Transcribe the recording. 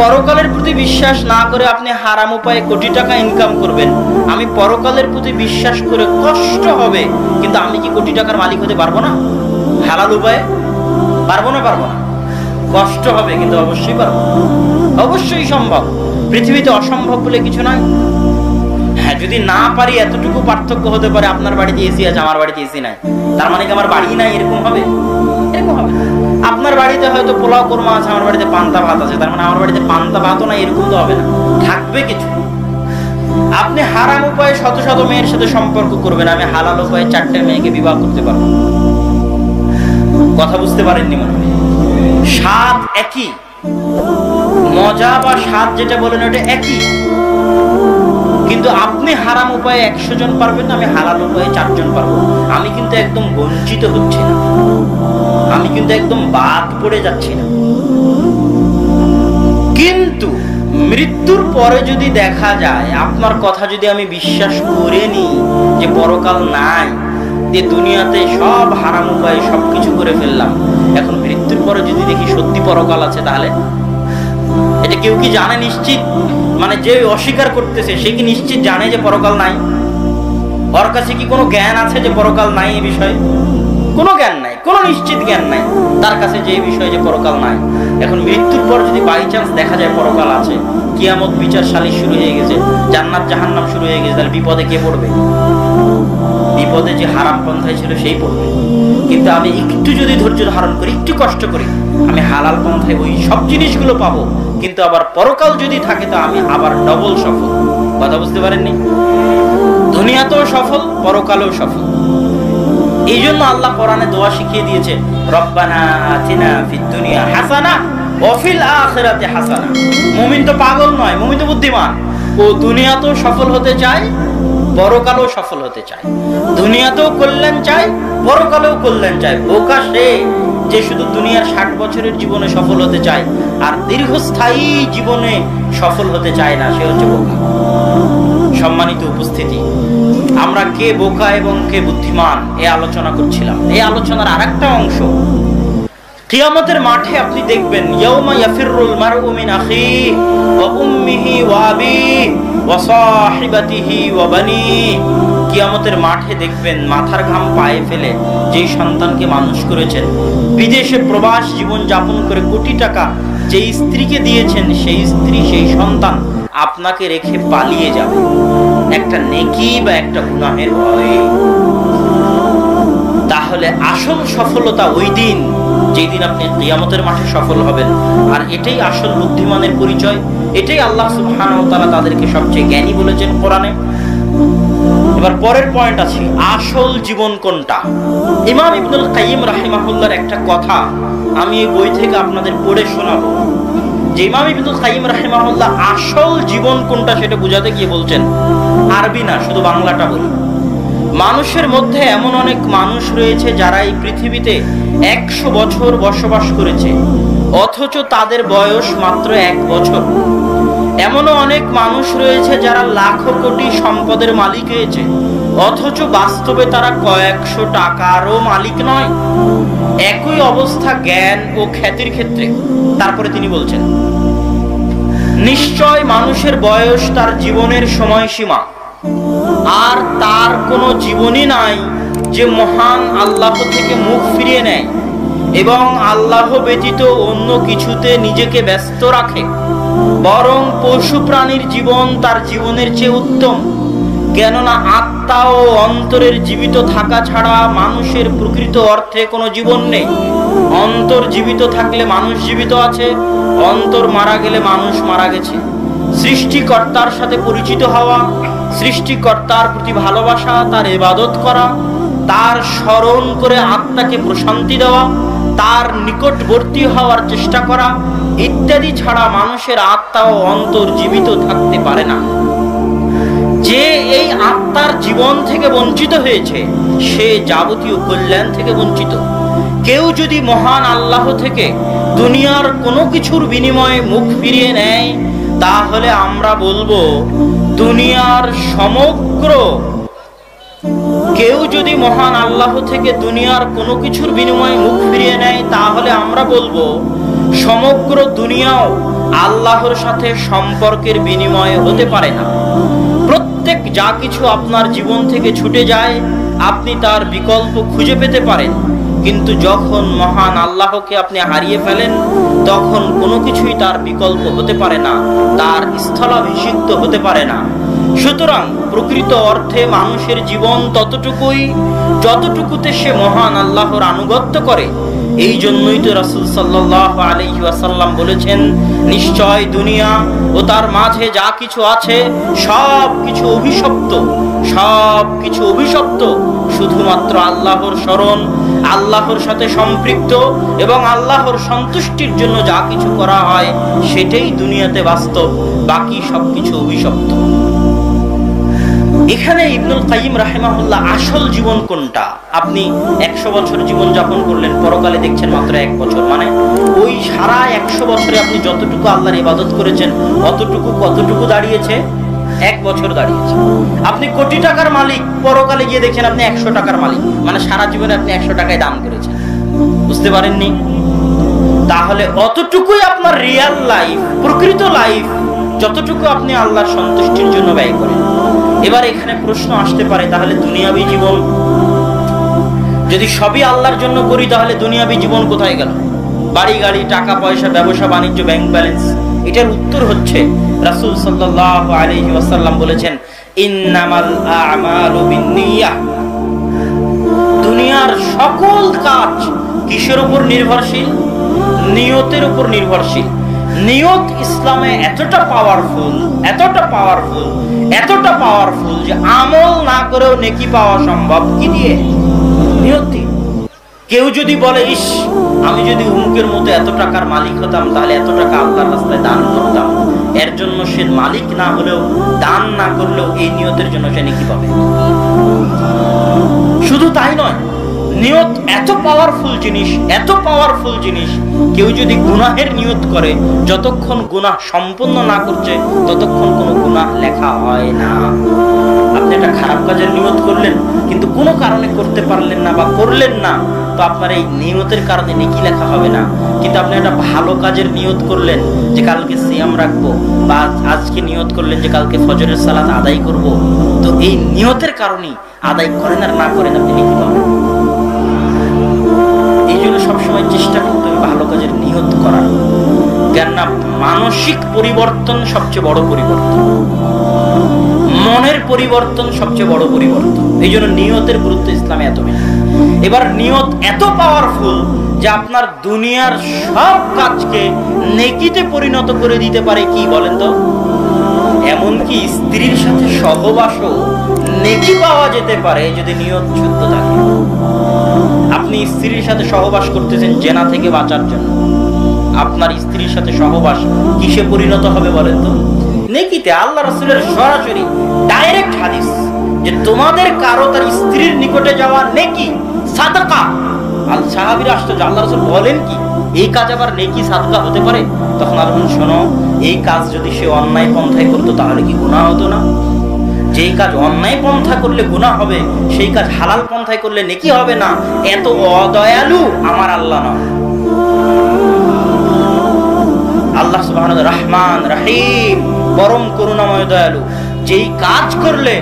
পরকালের প্রতি বিশ্বাস না করে আপনি হারাম উপায়ে কোটি টাকা ইনকাম করবেন, আমি পরকালের প্রতি বিশ্বাস করে কষ্ট হবে, কিন্তু আমি কি কোটি টাকার মালিক হতে পারবো না? হালাল উপায়ে পারবো না? পারবো না। কষ্ট হবে কিন্তু অবশ্যই পারবো, অবশ্যই সম্ভব। পৃথিবীতে অসম্ভব বলে কিছু নাই। হ্যাঁ, যদি না পারি এতটুকু পার্থক্য হতে পারে, আপনার বাড়িতে এসি আছে, আমার বাড়িতে এসি নাই, তার মানে কি আমার বাড়ি নাই? এরকম হবে? এরকম হবে। আপনার বাড়িতে হয়তো পোলাও কোরমা আছে, আমার বাড়িতে পান্তা ভাত আছে, তার মানে আমার বাড়িতে পান্তা ভাতও নাই, এরকম তো হবে না, থাকবে কিছু। আপনি হারাম উপায়ে শত শত মেয়ের সাথে সম্পর্ক করবেন, আমি হালাল উপায়ে 4টে মেয়েকে বিবাহ করতে পারবো। কথা বুঝতে পারেননি মনে হয়? স্বাদ একই, মজা বা স্বাদ যেটা বলেন ওটা একই, কিন্তু আপনি হারাম উপায়ে 100 জন পারবেন না, আমি হালাল উপায়ে 4 জন পারবো। আমি কিন্তু একদম বঞ্চিত হচ্ছি না, আমি কিন্তু একদম বাদ পড়ে যাচ্ছি না। কিন্তু মৃত্যুর পরে যদি দেখা যায়, আপনার কথা যদি আমি বিশ্বাস করে নিই যে পরকাল নাই, যে দুনিয়াতে সব হারাম উপায়ে সবকিছু করে ফেললাম, এখন মৃত্যুর পরে যদি দেখি সত্যি পরকাল আছে, তাহলে এটা কেউ কি জানে নিশ্চিত? মানে যে অস্বীকার করতেছে সে কি নিশ্চিত জানে যে পরকাল নাই? ওর কাছে কি কোনো জ্ঞান আছে যে পরকাল নাই? এই বিষয়ে কোনো জ্ঞান নাই, কোনো নিশ্চিত জ্ঞান নাই তার কাছে যে এই বিষয়ে যে পরকাল নাই। এখন মৃত্যুর পর যদি বাই চান্স দেখা যায় পরকাল আছে, কিয়ামত বিচার সালিশ শুরু হয়ে গেছে, জান্নাত জাহান্নাম শুরু হয়ে গেছে, তাহলে বিপদে কে পড়বে? বিপদে যে হারাম পন্থায় ছিল সেই পড়বে। কিন্তু আমি একটু যদি ধৈর্য ধারণ করি, একটু কষ্ট করি, আমি হালাল পন্থায় ওই সব জিনিসগুলো পাবো, কিন্তু আবার পরকাল যদি থাকে তো আমি আবার ডবল সফল। কথা বুঝতে পারেননি? দুনিয়াতেও সফল, পরকালেও সফল। এই জন্য আল্লাহ কোরআনে দোয়া শিখিয়ে দিয়েছে, রব্বানা আতিনা ফিদ দুনিয়া হাসানা ওয়া ফিল আখিরাতি হাসানা। মুমিন তো পাগল নয়, মুমিন তো বুদ্ধিমান। ও দুনিয়াতেও সফল হতে চায়, পরকালেও সফল হতে চায়। দুনিয়াতেও কল্যাণ চায়, পরকালেও কল্যাণ চায়। বোকা সে যে শুধু দুনিয়ার 60 বছরের জীবনে সফল হতে চায় আর দীর্ঘস্থায়ী জীবনে সফল হতে চায় না, সে হচ্ছে বোকা। সম্মানিত উপস্থিতি, আমরা কে বোকা এবং কে বুদ্ধিমান এই আলোচনা করছিলাম। এই আলোচনার আরেকটা অংশ, কিয়ামতের মাঠে আপনি দেখবেন, ইয়াউমা ইয়াফিরুল মারউ মিন আখিহি ওয়া উম্মিহি ওয়া আবিহি ওয়া সাহিবাতিহি ওয়া বানিহি। কিয়ামতের মাঠে দেখবেন মাথার ঘাম পায়ে ফেলে যেই সন্তানকে মানুষ করেছেন, বিদেশে প্রবাস জীবন যাপন করে কোটি টাকা যেই স্ত্রীকে দিয়েছেন, সেই স্ত্রী সেই সন্তান আপনাকে রেখে পালিয়ে যাবে একটা নেকি বা একটা গুনাহের ভয়ে। তাহলে আসল সফলতা ওই দিন, যেই দিন আপনি কিয়ামতের মাঠে সফল হবেন। আর এটাই আসল বুদ্ধিমানের পরিচয়। এটাই আল্লাহ সুবহানাহু ওয়া তাআলা তাদেরকে সবচেয়ে জ্ঞানী বলেছেন কোরআনে। এবার পরের পয়েন্ট আছে, আসল জীবন কোনটা? ইমাম ইবনুল কাইয়িম রাহিমাহুল্লাহর একটা কথা আমি এই বই থেকে আপনাদের পড়ে শোনাবো, যে ইমাম ইবনুল কাইয়িম রাহিমাহুল্লাহ আসল জীবন কোনটা সেটা বোঝাতে গিয়ে বলছেন, আরবি না, শুধু বাংলাটা বলি। মানুষের মধ্যে এমন অনেক মানুষ রয়েছে যারা এই পৃথিবীতে 100 বছর বসবাস করেছে, অথচ তাদের বয়স মাত্র 1 বছর। এমনও অনেক মানুষ রয়েছে যারা লাখো কোটি সম্পদের মালিক হয়েছে, অথচ বাস্তবে তারা কয়েকশো টাকারও মালিক নয়। একই অবস্থা জ্ঞান ও খ্যাতির ক্ষেত্রে। তারপরে তিনি বলছেন, নিশ্চয় মানুষের বয়স তার জীবনের সময়সীমা, আর তার কোনো জীবনই নাই যে মহান আল্লাহ থেকে মুখ ফিরিয়ে নেয় এবং আল্লাহ ব্যতীত অন্য কিছুতে নিজেকে ব্যস্ত রাখে। বরং পশু প্রাণীর জীবন তার জীবনের চেয়ে উত্তম, কেননা আত্মা ও অন্তরের জীবিত থাকা ছাড়া মানুষের প্রকৃত অর্থে কোনো জীবন নেই। অন্তর জীবিত থাকলে মানুষ জীবিত আছে, অন্তর মারা গেলে মানুষ মারা গেছে। সৃষ্টিকর্তার সাথে পরিচিত হওয়া, সৃষ্টিকর্তার প্রতি ভালোবাসা, তার ইবাদত করা, তার স্মরণ করে আত্মাকে প্রশান্তি দেওয়া, তার নিকটবর্তী হওয়ার চেষ্টা করা ইত্যাদি ছাড়া মানুষের আত্মা ও অন্তর জীবিত থাকতে পারে না। যে এই আত্মার জীবন থেকে বঞ্চিত হয়েছে সে যাবতীয় কল্যাণ থেকে বঞ্চিত। কেউ যদি মহান আল্লাহ থেকে দুনিয়ার কোনো কিছুর বিনিময়ে মুখ ফিরিয়ে নেয়, তাহলে আমরা বলবো দুনিয়ার সমগ্র, কেউ যদি মহান আল্লাহ থেকে দুনিয়ার কোনো কিছুর বিনিময়ে মুখ ফিরিয়ে নেয়, তাহলে আমরা বলবো সমগ্র দুনিয়াও আল্লাহর সাথে সম্পর্কের বিনিময়ে হতে পারে না। প্রত্যেক যা কিছু আপনার জীবন থেকে ছুটে যায় আপনি তার বিকল্প খুঁজে পেতে পারেন, কিন্তু যখন মহান আল্লাহকে আপনি হারিয়ে ফেলেন তখন কোনো কিছুই তার বিকল্প হতে পারে না, তার স্থলাভিষিক্ত হতে পারে না। সুতরাং প্রকৃত অর্থে মানুষের জীবন ততটুকুই যতটুকুতে সে মহান আল্লাহর আনুগত্য করে। এই জন্যই তো রাসূল সাল্লাল্লাহু আলাইহি ওয়াসাল্লাম বলেছেন, নিশ্চয় দুনিয়া ও তার মাঝে যা কিছু আছে সব কিছু অভিশপ্ত, সব কিছু অভিশপ্ত। শুধুমাত্র আল্লাহর স্মরণ, আল্লাহর সাথে সম্পৃক্ত এবং আল্লাহর সন্তুষ্টির জন্য যা কিছু করা হয় সেটাই দুনিয়াতে বাস্তব, বাকি সবকিছু অভিশপ্ত। এখানে ইবনুল কাইয়িম রাহিমাহুল্লাহ আসল জীবন কোনটা? আপনি 100 বছর জীবন যাপন করলেন, পরকালে দেখছেন মাত্র 1 বছর, মানে ওই সারা 100 বছরে আপনি যতটুকু আল্লাহর ইবাদত করেছেন অতটুকু কতটুকু দাঁড়িয়েছে? 1 বছর দাঁড়িয়েছে। আপনি কোটি টাকার মালিক, পরকালে গিয়ে দেখছেন আপনি 100 টাকার মালিক, মানে সারা জীবনে আপনি 100 টাকায় দান করেছেন। বুঝতে পারেননি? তাহলে অতটুকুই আপনার রিয়াল লাইফ, প্রকৃত লাইফ, যতটুকু আপনি আল্লাহর সন্তুষ্টির জন্য ব্যয় করেন। এবার এখানে প্রশ্ন আসতে পারে, তাহলে দুনিয়াবী জীবন যদি সবই আল্লাহর জন্য করি তাহলে দুনিয়াবী জীবন কোথায় গেল? বাড়ি গাড়ি, টাকা পয়সা, ব্যবসা বাণিজ্য, ব্যাংক ব্যালেন্স। এটার উত্তর হচ্ছে রাসূল সাল্লাল্লাহু আলাইহি ওয়াসাল্লাম বলেছেন, ইন্নামাল আ'মালু বিন্নিয়াহ। দুনিয়ার সকল কাজ কিসের উপর নির্ভরশীল? নিয়তের উপর নির্ভরশীল। নিয়ত ইসলামে এতটা পাওয়ারফুল, এতটা পাওয়ারফুল, এতটা পাওয়ারফুল যে আমল না করেও নেকি পাওয়া সম্ভব। কি দিয়ে? নিয়ত দিয়ে। কেউ যদি বলে, ইস আমি যদি উমুকের মতো এত টাকার মালিক হতাম তাহলে এত টাকা আল্লাহর রাস্তায় দান করতাম, এর জন্য সে মালিক না হলেও, দান না করলেও এই নিয়তের জন্য সে নেকি পাবে। শুধু তাই নয়, নিয়ত এত পাওয়ারফুল জিনিস, এত পাওয়ারফুল জিনিস, কেউ যদি গুনাহের নিয়ত করে যতক্ষণ গুনাহ সম্পূর্ণ না করছে ততক্ষণ কোনো গুনাহ লেখা হয় না। আপনি একটা খারাপ কাজের নিয়ত করলেন কিন্তু কোনো কারণে করতে পারলেন না বা করলেন না, তো আপনার এই নিয়তের কারণে নেকি লেখা হবে না। কিন্তু আপনি একটা ভালো কাজের নিয়ত করলেন যে কালকে সিয়াম রাখবো, বা আজকে নিয়ত করলেন যে কালকে ফজরের সালাত আদায় করব, তো এই নিয়তের কারণেই আদায় করেন আর না করেন আপনি নেকি পাবেন। এই জন্য সবসময় চেষ্টা করতে হবে ভালো কাজের নিয়ত করার। কেননা মানসিক পরিবর্তন সবচেয়ে বড় পরিবর্তন, মনের পরিবর্তন সবচেয়ে বড় পরিবর্তন। এই জন্য নিয়তের গুরুত্ব ইসলামে এত বেশি। এবার নিয়ত এত পাওয়ারফুল যে আপনার দুনিয়ার সব কাজকে নেকিতে পরিণত করে দিতে পারে। কি বলেন তো? এমনকি স্ত্রীর সাথে সহবাসও নেকি পাওয়া যেতে পারে যদি নিয়ত শুদ্ধ থাকে। আপনি স্ত্রীর সাথে সহবাস করতেছেন জেনা থেকে বাঁচার জন্য, আপনার স্ত্রীর সাথে সহবাস কিসে পরিণত হবে বলেন তো? নেকিতে। আল্লাহ রাসূলের সরাসরি ডাইরেক্ট হাদিস যে তোমাদের কারো তার স্ত্রীর নিকটে যাওয়া নেকি, সাদাকা। আল সাহাবীরা আশ্চর্য, আল্লাহ রাসূল বলেন কি এই কাজ আবার নেকি সাদকা হতে পারে? তখন আর শোনো, এই কাজ যদি সে অন্যায় পন্থায় করতো তাহলে কি গুনাহ হতো না? যেই কাজ অন্যায় পন্থা করলে গুনাহ হবে সেই কাজ হালাল পন্থায় করলে নেকি হবে না। এত অদয়ালু আমার আল্লাহ নয়। আল্লাহ সুবহানাহু ওয়া তাআলা রহমান রহিম, পরম করুণাময় দয়ালু। যেই কাজ করলে